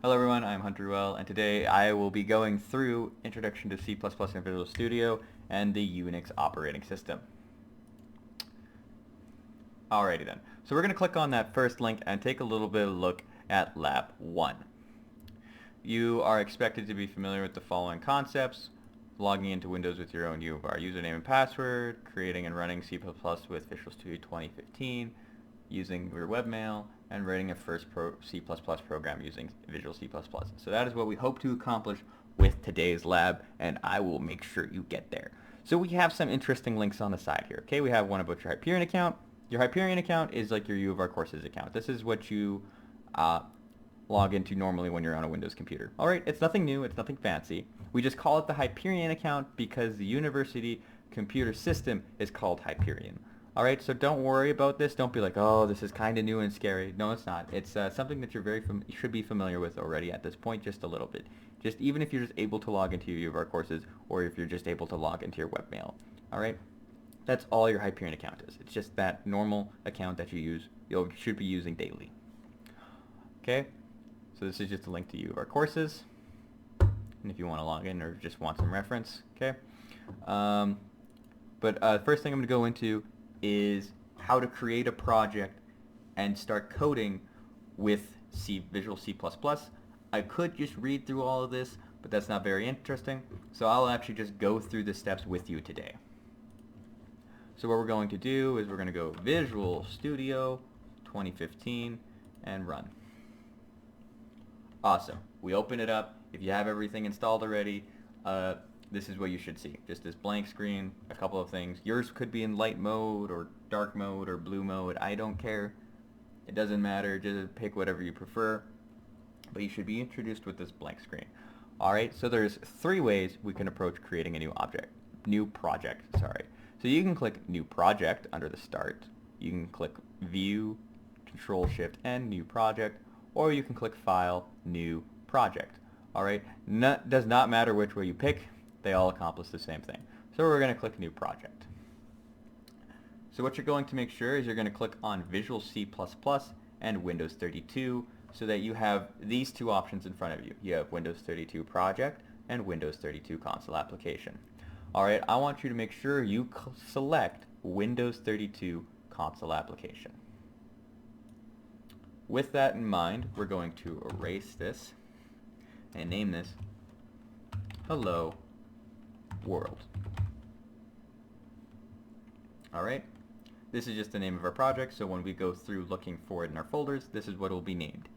Hello everyone, I'm Hunter Well, and today I will be going through Introduction to C++ and Visual Studio and the Unix operating system. Alrighty then, so we're going to click on that first link and take a little bit of a look at Lab 1. You are expected to be familiar with the following concepts: logging into Windows with your own UVR username and password, creating and running C++ with Visual Studio 2015, using your webmail, and writing a first C++ program using Visual C++. So that is what we hope to accomplish with today's lab, and I will make sure you get there. So we have some interesting links on the side here. Okay, we have one about your Hyperion account. Your Hyperion account is like your U of R courses account. This is what you log into normally when you're on a Windows computer. Alright, it's nothing new, it's nothing fancy. We just call it the Hyperion account because the university computer system is called Hyperion. Alright, so don't worry about this. Don't be like, oh, this is kind of new and scary. No, it's not. It's something that you should be familiar with already at this point, just a little bit. Just even if you're just able to log into your U of R courses, or if you're just able to log into your webmail. Alright? That's all your Hyperion account is. It's just that normal account that you should be using daily. Okay? So this is just a link to U of R courses. And if you want to log in or just want some reference, okay? First thing I'm going to go into is how to create a project and start coding with Visual C++. I could just read through all of this, but that's not very interesting, so I'll actually just go through the steps with you today. So what we're going to do is we're going to go Visual Studio 2015 and run. Awesome. We open it up. If you have everything installed already, this is what you should see. Just this blank screen, a couple of things. Yours could be in light mode or dark mode or blue mode. I don't care. It doesn't matter. Just pick whatever you prefer. But you should be introduced with this blank screen. Alright, so there's 3 ways we can approach creating a new project. So you can click New Project under the Start. You can click View, Control Shift N, New Project, or you can click File, New Project. Alright, does not matter which way you pick. They all accomplish the same thing. So we're going to click New Project. So what you're going to make sure is you're going to click on Visual C++ and Windows 32 so that you have these 2 options in front of you. You have Windows 32 Project and Windows 32 Console Application. Alright, I want you to make sure you select Windows 32 Console Application. With that in mind, we're going to erase this and name this Hello World. Alright, this is just the name of our project, so when we go through looking for it in our folders, this is what it will be named.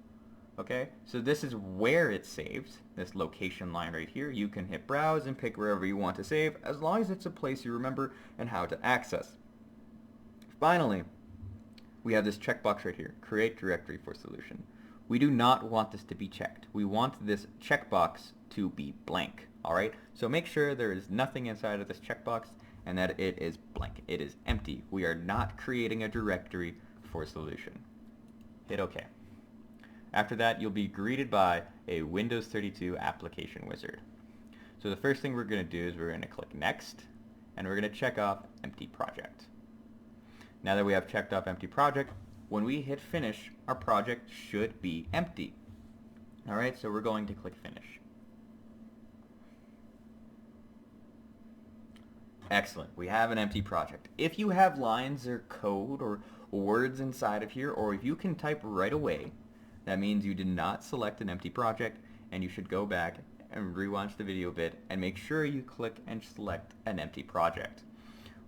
Okay, so this is where it saves, this location line right here. You can hit browse and pick wherever you want to save, as long as it's a place you remember and how to access. Finally, we have this checkbox right here, create directory for solution. We do not want this to be checked. We want this checkbox to be blank. Alright, so make sure there is nothing inside of this checkbox and that it is blank. It is empty. We are not creating a directory for solution. Hit OK. After that, you'll be greeted by a Windows 32 application wizard. So the first thing we're going to do is we're going to click Next, and we're going to check off Empty Project. Now that we have checked off Empty Project, when we hit Finish, our project should be empty. Alright, so we're going to click Finish. Excellent. We have an empty project. If you have lines or code or words inside of here, or if you can type right away, that means you did not select an empty project, and you should go back and rewatch the video bit and make sure you click and select an empty project.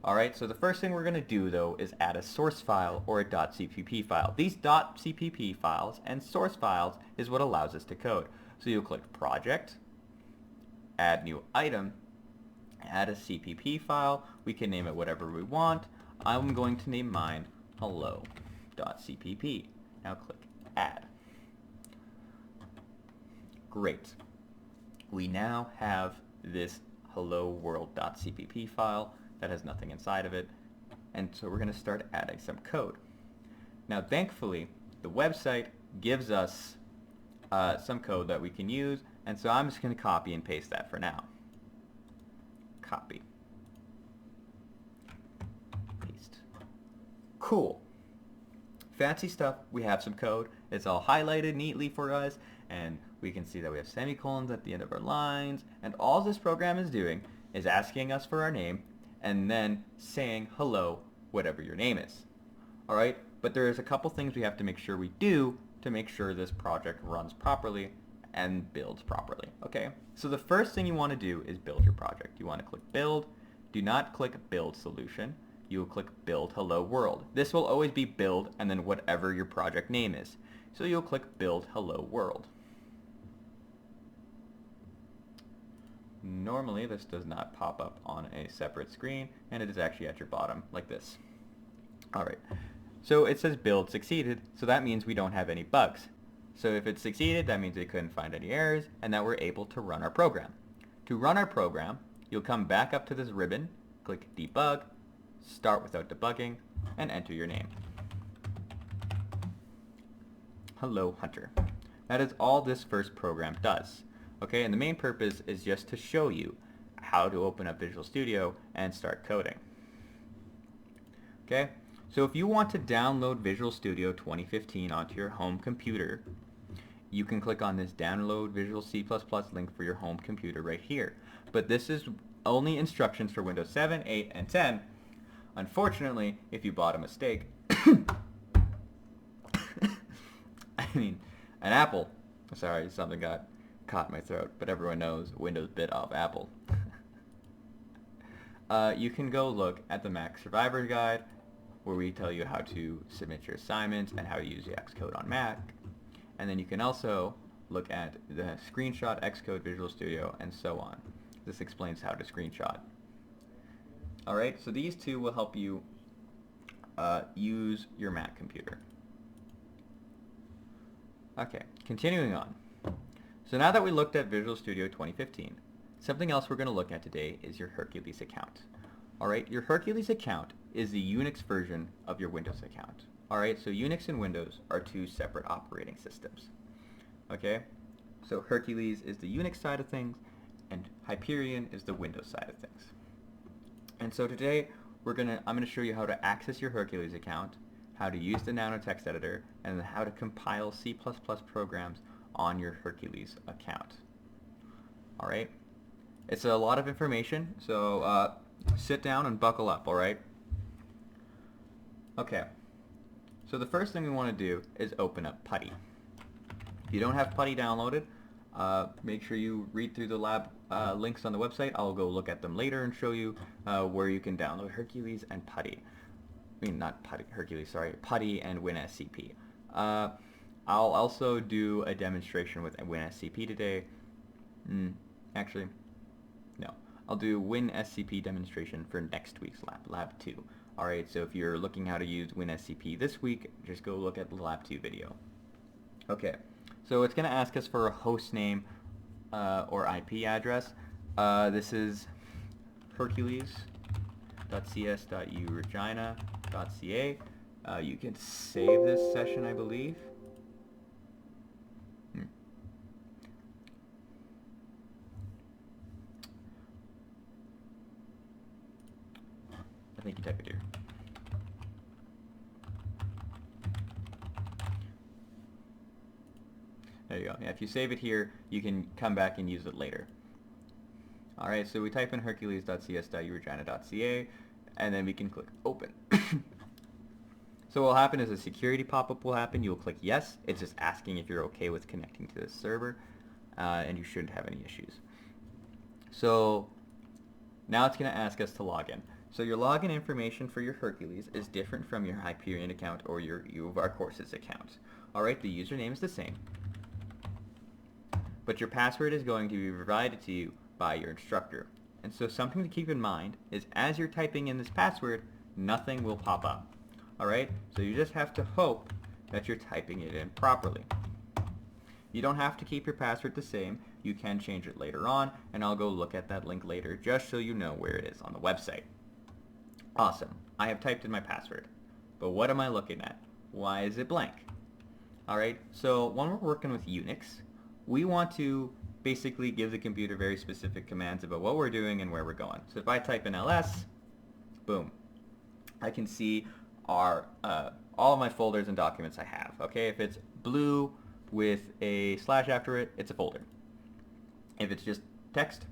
Alright, so the first thing we're going to do though is add a source file or a .cpp file. These .cpp files and source files is what allows us to code. So you'll click Project, Add New Item, add a CPP file. We can name it whatever we want. I'm going to name mine hello.cpp. Now click Add. Great. We now have this hello world.cpp file that has nothing inside of it, and so we're going to start adding some code. Now thankfully the website gives us some code that we can use, and so I'm just going to copy and paste that for now. Copy. Paste. Cool. Fancy stuff. We have some code, It's all highlighted neatly for us, and we can see that we have semicolons at the end of our lines, and all this program is doing is asking us for our name and then saying hello, whatever your name is. Alright, but there's a couple things we have to make sure we do to make sure this project runs properly and builds properly. Okay, so the first thing you want to do is build your project. You want to click build. Do not click build solution. You will click build hello world. This will always be build and then whatever your project name is. So you'll click build hello world. Normally this does not pop up on a separate screen, and it is actually at your bottom like this. Alright, so it says build succeeded, so that means we don't have any bugs. So if it succeeded, that means we couldn't find any errors and that we're able to run our program. To run our program, you'll come back up to this ribbon, click debug, start without debugging, and enter your name. Hello Hunter. That is all this first program does. Okay, and the main purpose is just to show you how to open up Visual Studio and start coding. Okay, so if you want to download Visual Studio 2015 onto your home computer, you can click on this download Visual C++ link for your home computer right here. But this is only instructions for Windows 7, 8, and 10. Unfortunately, if you bought a mistake, I mean, an apple, sorry, something got caught in my throat, but everyone knows Windows bit off Apple. You can go look at the Mac Survivor Guide, where we tell you how to submit your assignments and how to use the Xcode on Mac. And then you can also look at the screenshot Xcode Visual Studio and so on. This explains how to screenshot. Alright, so these two will help you use your Mac computer. Okay, continuing on. So now that we looked at Visual Studio 2015, something else we're going to look at today is your Hercules account. Alright, your Hercules account is the Unix version of your Windows account. Alright, so Unix and Windows are two separate operating systems. Okay, so Hercules is the Unix side of things, and Hyperion is the Windows side of things. And so today I'm going to show you how to access your Hercules account, how to use the nanotext editor, and how to compile C++ programs on your Hercules account. Alright, it's a lot of information, so sit down and buckle up, alright? Okay, so the first thing we want to do is open up PuTTY. If you don't have PuTTY downloaded, make sure you read through the lab links on the website. I'll go look at them later and show you where you can download Hercules and PuTTY. I mean, not PuTTY, Hercules, sorry, PuTTY and WinSCP. I'll also do a demonstration with WinSCP today. Actually, no. I'll do WinSCP demonstration for next week's lab, Lab 2. Alright, so if you're looking how to use WinSCP this week, just go look at the Lab 2 video. Okay, so it's going to ask us for a host name or IP address. This is hercules.cs.uregina.ca. You can save this session, I believe. I think you type it here. There you go. Yeah, if you save it here, you can come back and use it later. Alright, so we type in hercules.cs.uregina.ca, and then we can click open. So what will happen is a security pop-up will happen. You'll click yes. It's just asking if you're okay with connecting to this server, and you shouldn't have any issues. So now it's going to ask us to log in. So your login information for your Hercules is different from your Hyperion account or your U of R Courses account. Alright, the username is the same, but your password is going to be provided to you by your instructor. And so something to keep in mind is as you're typing in this password, nothing will pop up. Alright, so you just have to hope that you're typing it in properly. You don't have to keep your password the same. You can change it later on, and I'll go look at that link later just so you know where it is on the website. Awesome. I have typed in my password. But what am I looking at? Why is it blank? Alright, so when we're working with Unix, we want to basically give the computer very specific commands about what we're doing and where we're going. So if I type in ls, boom, I can see all of my folders and documents I have. Okay, if it's blue with a slash after it, it's a folder. If it's just text,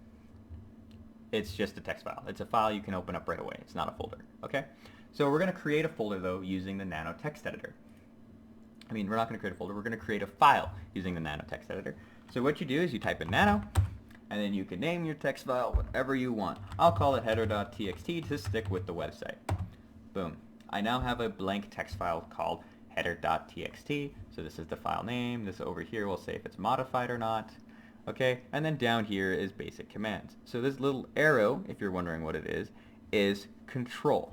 it's just a text file. It's a file you can open up right away. It's not a folder, okay? So we're going to create a folder, though, using the Nano text editor. I mean, we're not going to create a folder. We're going to create a file using the Nano text editor. So what you do is you type in Nano, and then you can name your text file whatever you want. I'll call it header.txt to stick with the website. Boom. I now have a blank text file called header.txt. So this is the file name. This over here will say if it's modified or not. Okay, and then down here is basic commands. So this little arrow, if you're wondering what it is control.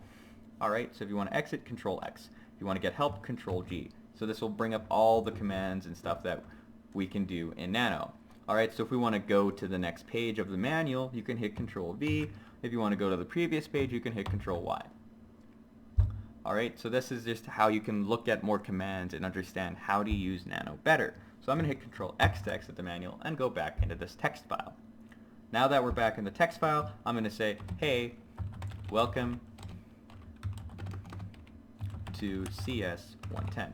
Alright, so if you want to exit, control X. If you want to get help, control G. So this will bring up all the commands and stuff that we can do in Nano. Alright, so if we want to go to the next page of the manual, you can hit control V. If you want to go to the previous page, you can hit control Y. Alright, so this is just how you can look at more commands and understand how to use Nano better. So I'm going to hit control X to exit the manual and go back into this text file. Now that we're back in the text file, I'm going to say, hey, welcome to CS110.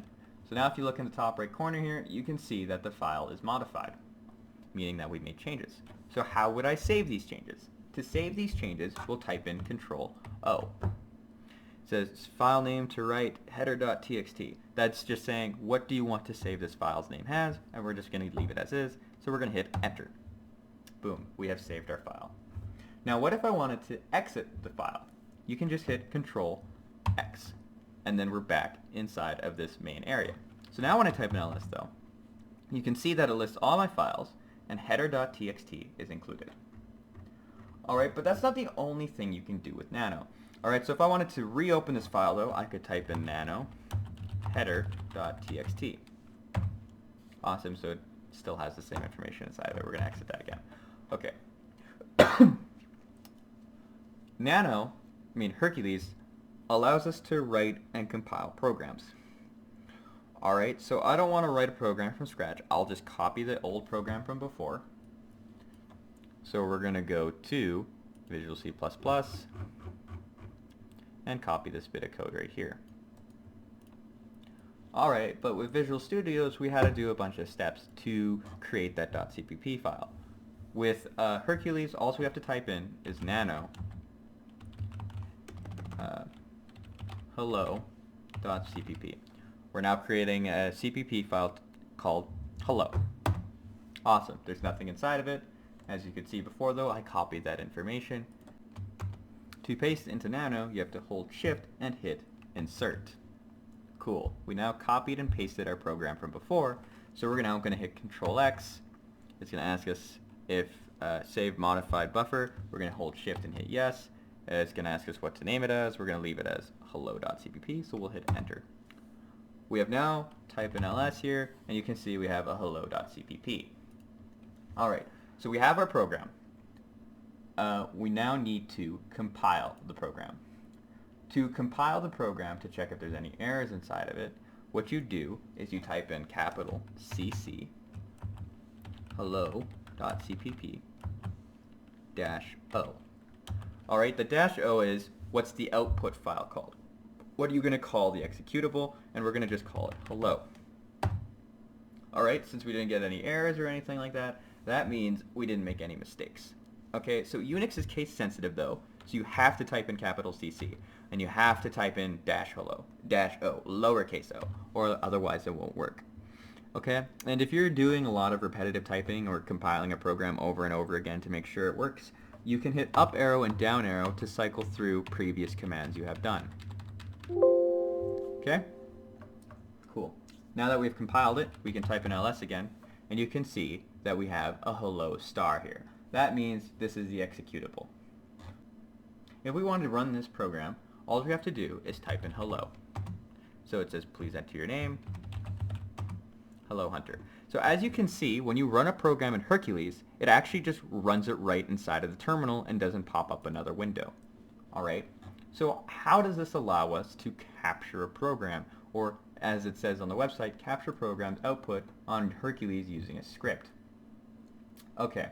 So now if you look in the top right corner here, you can see that the file is modified, meaning that we made changes. So how would I save these changes? To save these changes, we'll type in control O. It says file name to write header.txt. That's just saying what do you want to save this file's name as, and we're just going to leave it as is. So we're going to hit enter. Boom, we have saved our file. Now what if I wanted to exit the file? You can just hit control X, and then we're back inside of this main area. So now when I type in ls though, you can see that it lists all my files and header.txt is included. Alright, but that's not the only thing you can do with Nano. Alright, so if I wanted to reopen this file though, I could type in nano header.txt. Awesome, so it still has the same information inside of it. We're going to exit that again. Okay. Nano, Hercules, allows us to write and compile programs. Alright, so I don't want to write a program from scratch. I'll just copy the old program from before. So we're going to go to Visual C++ and copy this bit of code right here. Alright, but with Visual Studios we had to do a bunch of steps to create that .cpp file. With Hercules, all we have to type in is nano hello.cpp. We're now creating a CPP file called hello. Awesome, there's nothing inside of it. As you could see before though, I copied that information. To paste into Nano, you have to hold shift and hit insert. Cool, we now copied and pasted our program from before, so we're now going to hit control X. It's going to ask us if save modified buffer. We're going to hold shift and hit yes. It's going to ask us what to name it as. We're going to leave it as hello.cpp, so we'll hit enter. We have now typed in ls here, and you can see we have a hello.cpp. Alright, so we have our program. We now need to compile the program. To compile the program to check if there's any errors inside of it, what you do is you type in capital CC hello.cpp -o. Alright, the -o is what's the output file called. What are you going to call the executable? And we're going to just call it hello. Alright, since we didn't get any errors or anything like that, that means we didn't make any mistakes. Okay, so Unix is case sensitive though, so you have to type in capital CC, and you have to type in -hello, -o, lowercase o, or otherwise it won't work. Okay, and if you're doing a lot of repetitive typing or compiling a program over and over again to make sure it works, you can hit up arrow and down arrow to cycle through previous commands you have done. Okay? Cool. Now that we've compiled it, we can type in ls again, and you can see that we have a hello star here. That means this is the executable. If we wanted to run this program, all we have to do is type in hello. So it says please enter your name, hello Hunter. So as you can see, when you run a program in Hercules, it actually just runs it right inside of the terminal and doesn't pop up another window. Alright, so how does this allow us to capture a program, or as it says on the website, capture programs output on Hercules using a script? Okay,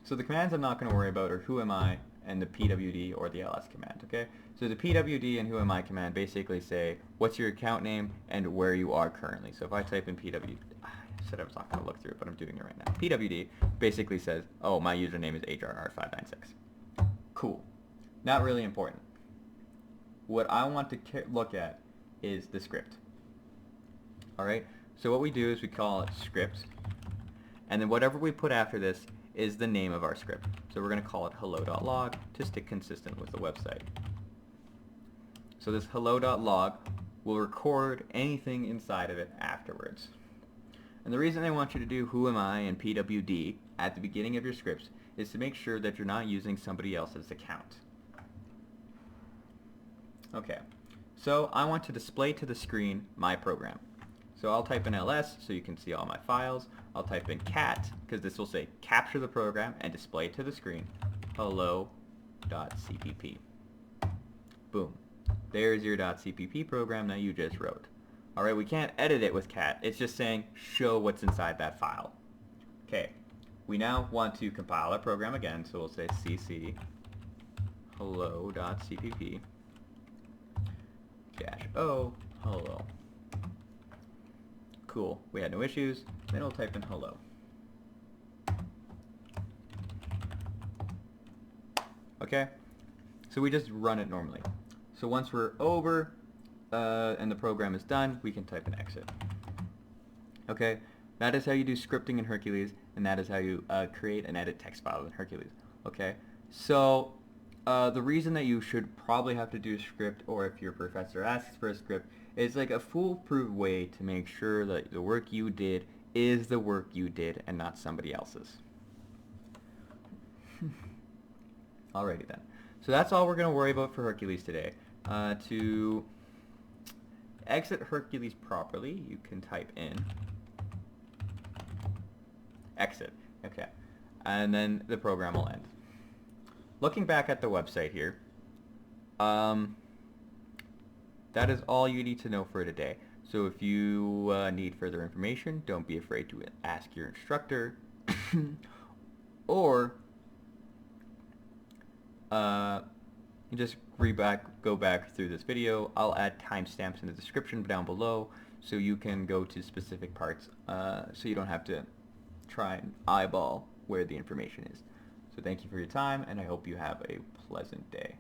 so the commands I'm not going to worry about are who am I and the pwd or the ls command, okay? So the pwd and who am I command basically say what's your account name and where you are currently. So if I type in pwd, I said I was not going to look through it, but I'm doing it right now. Pwd basically says, oh, my username is HRR596. Cool. Not really important. What I want to look at is the script. Alright, so what we do is we call it script, and then whatever we put after this is the name of our script. So we're going to call it hello.log to stick consistent with the website. So this hello.log will record anything inside of it afterwards. And the reason I want you to do who am I and pwd at the beginning of your scripts is to make sure that you're not using somebody else's account. Okay, so I want to display to the screen my program. So I'll type in ls so you can see all my files. I'll type in cat because this will say capture the program and display to the screen hello.cpp. Boom. There's your .cpp program that you just wrote. Alright, we can't edit it with cat. It's just saying show what's inside that file. Okay, we now want to compile our program again, so we'll say cc hello.cpp -o hello. Cool, we had no issues. Then we'll type in hello. Okay, so we just run it normally. So once we're over and the program is done, we can type an exit. Okay, that is how you do scripting in Hercules, and that is how you create and edit text files in Hercules. Okay, so the reason that you should probably have to do a script, or if your professor asks for a script, is like a foolproof way to make sure that the work you did is the work you did and not somebody else's. Alrighty then. So that's all we're going to worry about for Hercules today. To exit Hercules properly, you can type in exit. Okay. And then the program will end. Looking back at the website here, that is all you need to know for today. So if you need further information, don't be afraid to ask your instructor or just go back through this video. I'll add timestamps in the description down below so you can go to specific parts so you don't have to try and eyeball where the information is. So thank you for your time, and I hope you have a pleasant day.